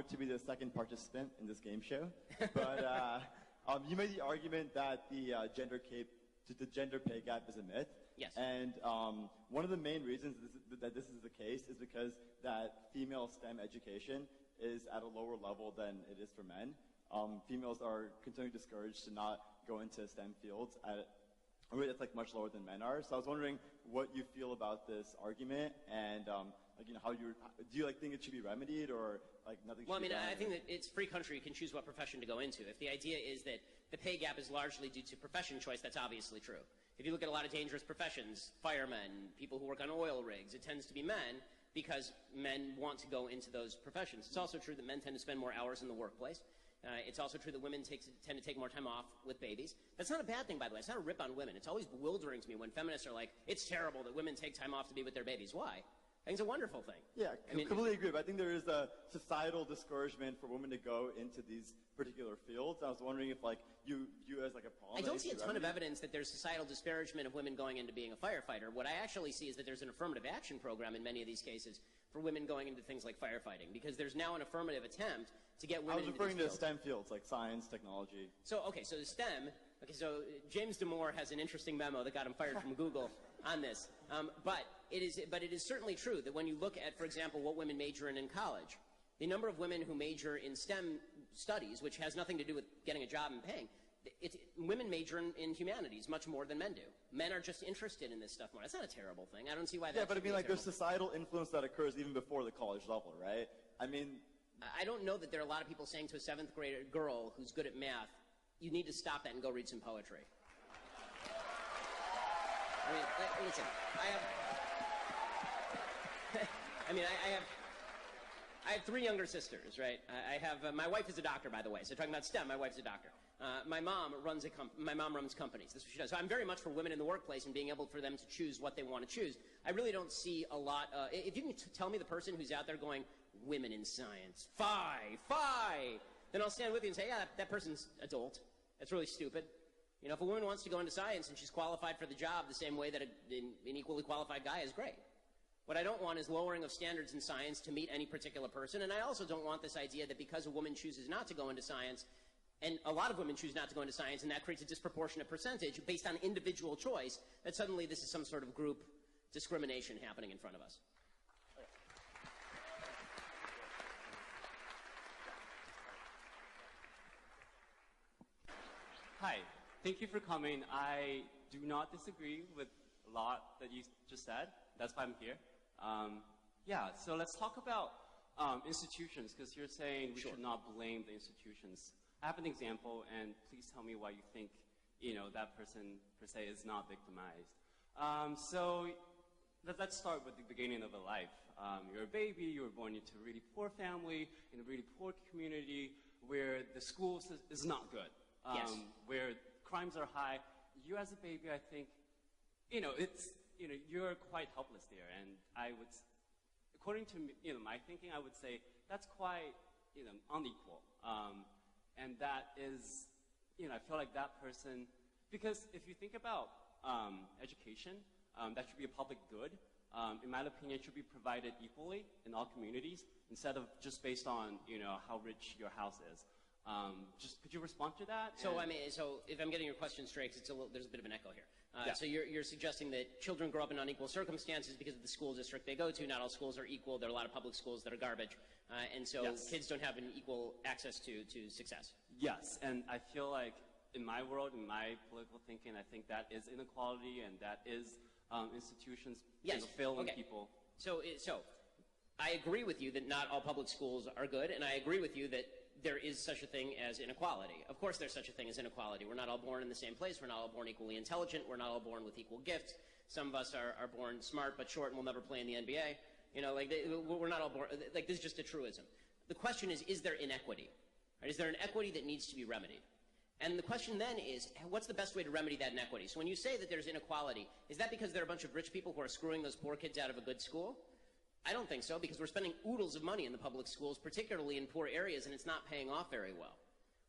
honored to be the second participant in this game show. But you made the argument that the gender pay gap is a myth. Yes. And one of the main reasons that this is the case is because that female STEM education is at a lower level than it is for men. Females are continually discouraged to not go into STEM fields at a rate that's like much lower than men are. So I was wondering what you feel about this argument, and like, you know, do you like think it should be remedied, or like nothing? Well, I mean, I think that it's free country. You can choose what profession to go into. If the idea is that the pay gap is largely due to profession choice, that's obviously true. If you look at a lot of dangerous professions, firemen, people who work on oil rigs, it tends to be men because men want to go into those professions. It's also true that men tend to spend more hours in the workplace. It's also true that women tend to take more time off with babies. That's not a bad thing, by the way. It's not a rip on women. It's always bewildering to me when feminists are like, it's terrible that women take time off to be with their babies. Why? I think it's a wonderful thing. Yeah, I mean, completely agree. But I think there is a societal discouragement for women to go into these particular fields. I was wondering if, like, you as like a problem. I don't see a ton of evidence that there's societal disparagement of women going into being a firefighter. What I actually see is that there's an affirmative action program in many of these cases for women going into things like firefighting, because there's now an affirmative attempt to get women into these fields. I was referring to STEM fields like science, technology. So, okay, so the STEM. Okay, so James Damore has an interesting memo that got him fired from Google on this. But it is certainly true that when you look at, for example, what women major in college, the number of women who major in STEM studies, which has nothing to do with getting a job and paying, women major in humanities much more than men do. Men are just interested in this stuff more. That's not a terrible thing. I don't see why that. Yeah, but I mean, like, there's societal influence that occurs even before the college level, right? I mean, I don't know that there are a lot of people saying to a 7th grade girl who's good at math, you need to stop that and go read some poetry. I mean, listen, I have 3 younger sisters, right? I have, my wife is a doctor, by the way. So talking about STEM, my wife's a doctor. My mom runs companies. That's what she does. So I'm very much for women in the workplace and being able for them to choose what they want to choose. I really don't see a lot, if you can tell me the person who's out there going, women in science, fie, then I'll stand with you and say, yeah, that person's adult. That's really stupid. You know, if a woman wants to go into science and she's qualified for the job the same way that an equally qualified guy is, great. What I don't want is lowering of standards in science to meet any particular person, and I also don't want this idea that because a woman chooses not to go into science, and a lot of women choose not to go into science, and that creates a disproportionate percentage based on individual choice, that suddenly this is some sort of group discrimination happening in front of us. Hi, thank you for coming. I do not disagree with a lot that you just said. That's why I'm here. Yeah, so let's talk about institutions, because you're saying we should not blame the institutions. I have an example, and please tell me why you think, you know, that person per se is not victimized. So let's start with the beginning of a life. You're a baby, you were born into a really poor family, in a really poor community, where the school is not good. Where crimes are high. You as a baby, I think, you know, you're quite helpless there. And I would, according to, you know, my thinking, I would say that's quite, you know, unequal. And that is, you know, I feel like that person, because if you think about education, that should be a public good. In my opinion, it should be provided equally in all communities instead of just based on, you know, how rich your house is. Just could you respond to that? So I mean, so if I'm getting your question straight, because there's a bit of an echo here. So you're suggesting that children grow up in unequal circumstances because of the school district they go to. Not all schools are equal. There are a lot of public schools that are garbage, and so kids don't have an equal access to success. Yes, and I feel like in my world, in my political thinking, I think that is inequality, and that is institutions failing people. So I agree with you that not all public schools are good, and I agree with you that there is such a thing as inequality. Of course there's such a thing as inequality. We're not all born in the same place. We're not all born equally intelligent. We're not all born with equal gifts. Some of us are born smart but short and will never play in the NBA. You know, like we're not all born, like this is just a truism. The question is there inequity? Right? Is there an equity that needs to be remedied? And the question then is, what's the best way to remedy that inequity? So when you say that there's inequality, is that because there are a bunch of rich people who are screwing those poor kids out of a good school? I don't think so, because we're spending oodles of money in the public schools, particularly in poor areas, and it's not paying off very well.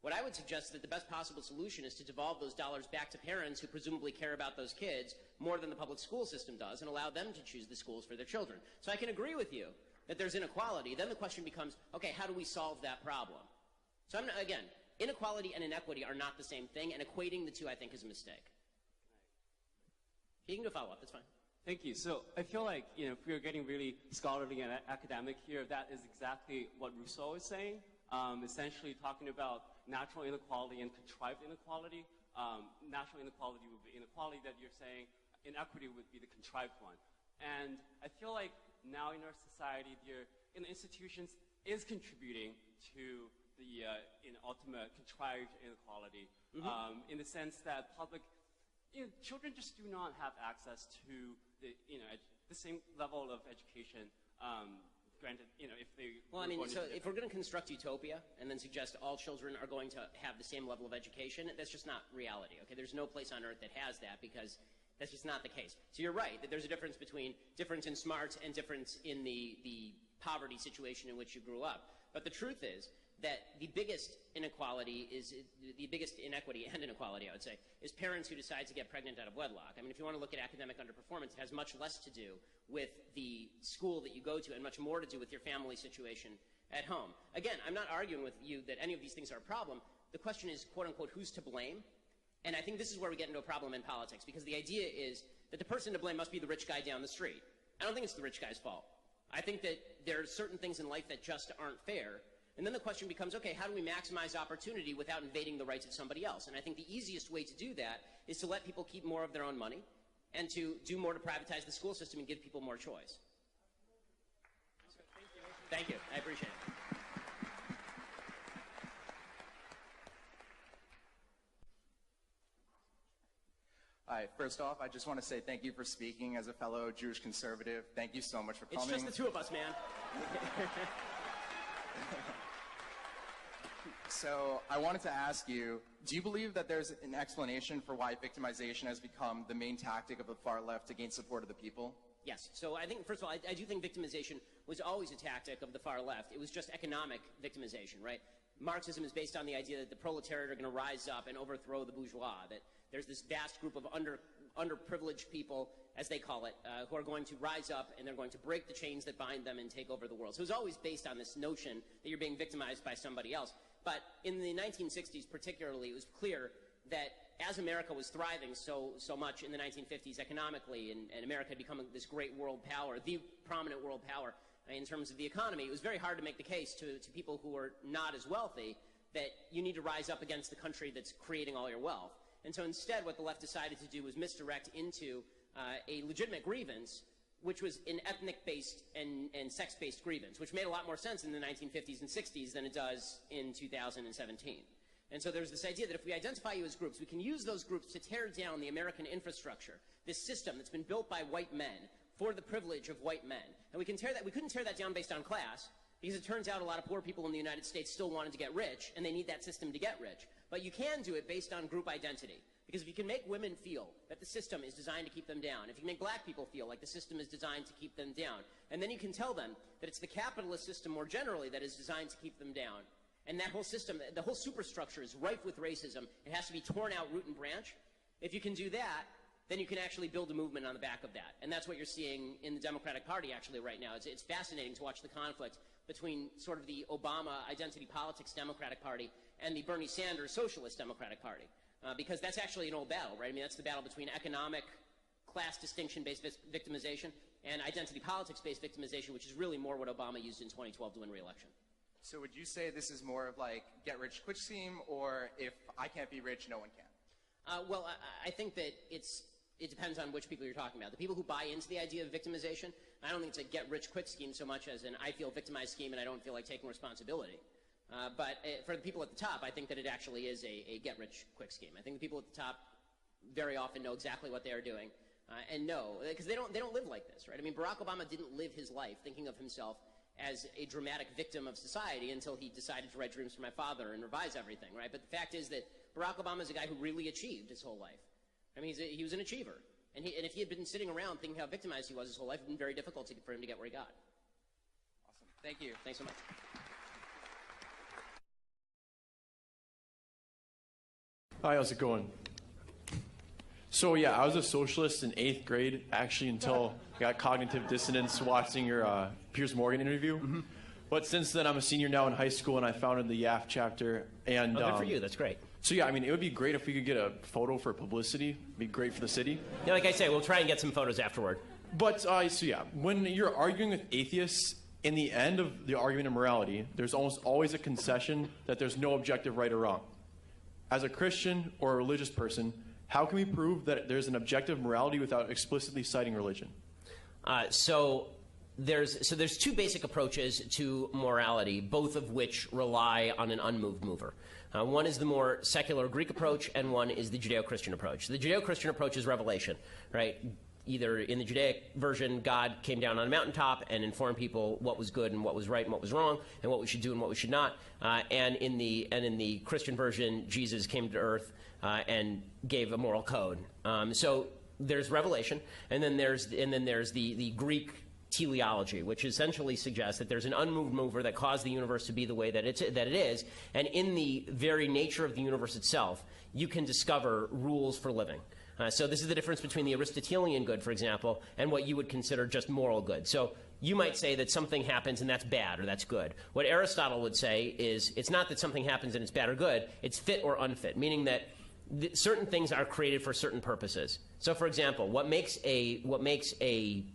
What I would suggest is that the best possible solution is to devolve those dollars back to parents who presumably care about those kids more than the public school system does, and allow them to choose the schools for their children. So I can agree with you that there's inequality, then the question becomes, okay, how do we solve that problem? So again, inequality and inequity are not the same thing, and equating the two, I think, is a mistake. You can do a follow-up, that's fine. Thank you. So I feel like, if we're getting really scholarly and academic here, that is exactly what Rousseau is saying, essentially talking about natural inequality and contrived inequality. Natural inequality would be inequality that you're saying, inequity would be the contrived one. And I feel like now in our society, in the institutions is contributing to the ultimate contrived inequality, in the sense that children just do not have access to the same level of education. Granted, if they. Well, I mean, so if we're going to construct utopia and then suggest all children are going to have the same level of education, that's just not reality. Okay, there's no place on earth that has that because that's just not the case. So you're right that there's a difference between difference in smarts and difference in the poverty situation in which you grew up. But the truth is that the biggest inequality the biggest inequity and inequality, I would say, is parents who decide to get pregnant out of wedlock. I mean, if you want to look at academic underperformance, it has much less to do with the school that you go to and much more to do with your family situation at home. Again, I'm not arguing with you that any of these things are a problem. The question is, quote unquote, who's to blame? And I think this is where we get into a problem in politics, because the idea is that the person to blame must be the rich guy down the street. I don't think it's the rich guy's fault. I think that there are certain things in life that just aren't fair. And then the question becomes, okay, how do we maximize opportunity without invading the rights of somebody else? And I think the easiest way to do that is to let people keep more of their own money and to do more to privatize the school system and give people more choice. Thank you. I appreciate it. Hi, first off, I just want to say thank you for speaking as a fellow Jewish conservative. Thank you so much for coming. It's just the two of us, man. So I wanted to ask you, do you believe that there's an explanation for why victimization has become the main tactic of the far left to gain support of the people? Yes. So I think, first of all, I do think victimization was always a tactic of the far left. It was just economic victimization, right? Marxism is based on the idea that the proletariat are going to rise up and overthrow the bourgeois, that there's this vast group of underprivileged people, as they call it, who are going to rise up and they're going to break the chains that bind them and take over the world. So it was always based on this notion that you're being victimized by somebody else. But in the 1960s particularly, it was clear that as America was thriving so much in the 1950s economically, and America had become this great world power, the prominent world power in terms of the economy, it was very hard to make the case to people who are not as wealthy that you need to rise up against the country that's creating all your wealth. And so instead, what the left decided to do was misdirect into a legitimate grievance, which was an ethnic-based and sex-based grievance, which made a lot more sense in the 1950s and 60s than it does in 2017. And so there's this idea that if we identify you as groups, we can use those groups to tear down the American infrastructure, this system that's been built by white men for the privilege of white men. And we couldn't tear that down based on class, because it turns out a lot of poor people in the United States still wanted to get rich, and they need that system to get rich. But you can do it based on group identity. Because if you can make women feel that the system is designed to keep them down, if you can make black people feel like the system is designed to keep them down, and then you can tell them that it's the capitalist system more generally that is designed to keep them down, and that whole system, the whole superstructure is rife with racism, it has to be torn out root and branch. If you can do that, then you can actually build a movement on the back of that. And that's what you're seeing in the Democratic Party actually right now. It's fascinating to watch the conflict between sort of the Obama identity politics Democratic Party and the Bernie Sanders Socialist Democratic Party. Because that's actually an old battle, right? I mean, that's the battle between economic, class distinction-based victimization and identity politics-based victimization, which is really more what Obama used in 2012 to win re-election. So would you say this is more of like get-rich-quick scheme, or if I can't be rich, no one can? Well, I think that it depends on which people you're talking about. The people who buy into the idea of victimization, I don't think it's a get-rich-quick scheme so much as an I feel victimized scheme and I don't feel like taking responsibility. But for the people at the top, I think that it actually is a get-rich-quick scheme. I think the people at the top very often know exactly what they are doing and know, because they don't live like this, right? I mean, Barack Obama didn't live his life thinking of himself as a dramatic victim of society until he decided to write Dreams for My Father and revise everything, right? But the fact is that Barack Obama is a guy who really achieved his whole life. I mean, he was an achiever. And if he had been sitting around thinking how victimized he was his whole life, it would have been very difficult for him to get where he got. Awesome. Thank you. Thanks so much. Hi, how's it going? So yeah, I was a socialist in 8th grade, actually, until I got cognitive dissonance watching your Piers Morgan interview. But since then, I'm a senior now in high school, and I founded the YAF chapter. And good for you. That's great. So yeah, I mean, it would be great if we could get a photo for publicity. It'd be great for the city. Yeah, like I say, we'll try and get some photos afterward. But so yeah, when you're arguing with atheists, in the end of the argument of morality, there's almost always a concession that there's no objective right or wrong. As a Christian or a religious person, how can we prove that there's an objective morality without explicitly citing religion? So there's two basic approaches to morality, both of which rely on an unmoved mover. One is the more secular Greek approach, and one is the Judeo-Christian approach. The Judeo-Christian approach is revelation, right? Either in the Judaic version, God came down on a mountaintop and informed people what was good and what was right and what was wrong, and what we should do and what we should not. And in the Christian version, Jesus came to earth and gave a moral code. So there's revelation, and then there's the Greek teleology, which essentially suggests that there's an unmoved mover that caused the universe to be the way that it is, and in the very nature of the universe itself, you can discover rules for living. So this is the difference between the Aristotelian good, for example, and what you would consider just moral good. So you might say that something happens and that's bad or that's good. What Aristotle would say is it's not that something happens and it's bad or good, it's fit or unfit, meaning that certain things are created for certain purposes. So, for example, what makes a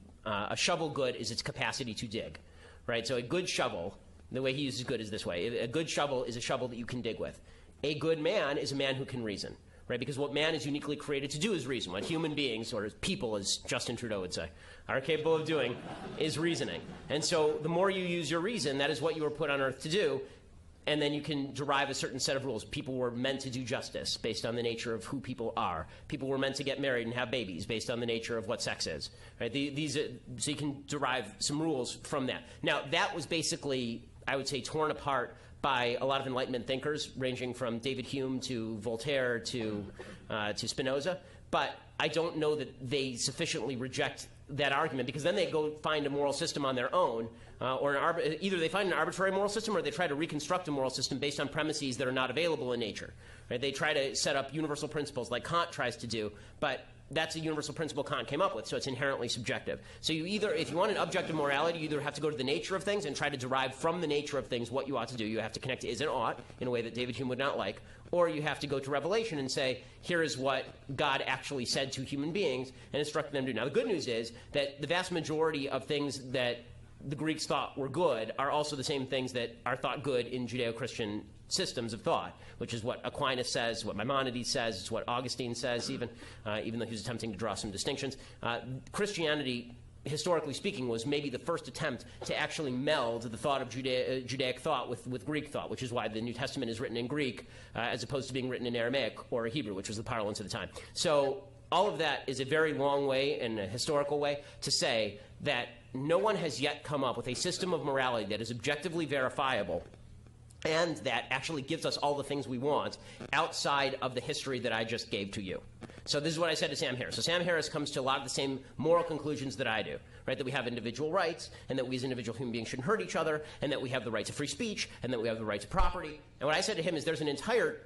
shovel good is its capacity to dig, right? So a good shovel, the way he uses good is this way. A good shovel is a shovel that you can dig with. A good man is a man who can reason, right? Because what man is uniquely created to do is reason. What human beings, or people, as Justin Trudeau would say, are capable of doing is reasoning. And so the more you use your reason, that is what you were put on earth to do, and then you can derive a certain set of rules. People were meant to do justice based on the nature of who people are. People were meant to get married and have babies based on the nature of what sex is. Right? So you can derive some rules from that. Now, that was basically, I would say, torn apart by a lot of Enlightenment thinkers, ranging from David Hume to Voltaire to Spinoza. But I don't know that they sufficiently reject that argument, because then they go find a moral system on their own, or either they find an arbitrary moral system or they try to reconstruct a moral system based on premises that are not available in nature. Right? They try to set up universal principles like Kant tries to do, but that's a universal principle Kant came up with, so it's inherently subjective. So you either, if you want an objective morality, you either have to go to the nature of things and try to derive from the nature of things what you ought to do. You have to connect to is and ought in a way that David Hume would not like. Or you have to go to Revelation and say, here is what God actually said to human beings and instructed them to do. Now, the good news is that the vast majority of things that the Greeks thought were good are also the same things that are thought good in Judeo-Christian systems of thought, which is what Aquinas says, what Maimonides says, it's what Augustine says, even though he was attempting to draw some distinctions. Christianity, historically speaking, was maybe the first attempt to actually meld the thought of Judaic thought with Greek thought, which is why the New Testament is written in Greek as opposed to being written in Aramaic or Hebrew, which was the parlance of the time. So all of that is a very long way and a historical way to say that no one has yet come up with a system of morality that is objectively verifiable and that actually gives us all the things we want outside of the history that I just gave to you. So this is what I said to Sam Harris. So Sam Harris comes to a lot of the same moral conclusions that I do, right? That we have individual rights, and that we as individual human beings shouldn't hurt each other, and that we have the right to free speech, and that we have the right to property. And what I said to him is there's an entire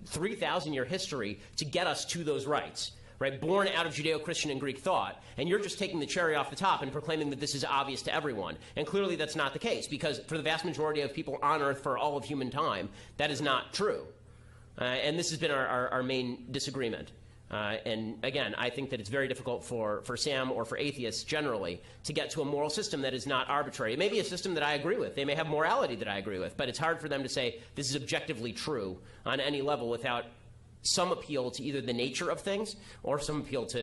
3,000 year history to get us to those rights, right? Born out of Judeo-Christian and Greek thought. And you're just taking the cherry off the top and proclaiming that this is obvious to everyone. And clearly that's not the case, because for the vast majority of people on Earth for all of human time, that is not true. And this has been our main disagreement. And again, I think that it's very difficult for Sam or for atheists generally to get to a moral system that is not arbitrary. It may be a system that I agree with. They may have morality that I agree with. But it's hard for them to say this is objectively true on any level without some appeal to either the nature of things or some appeal to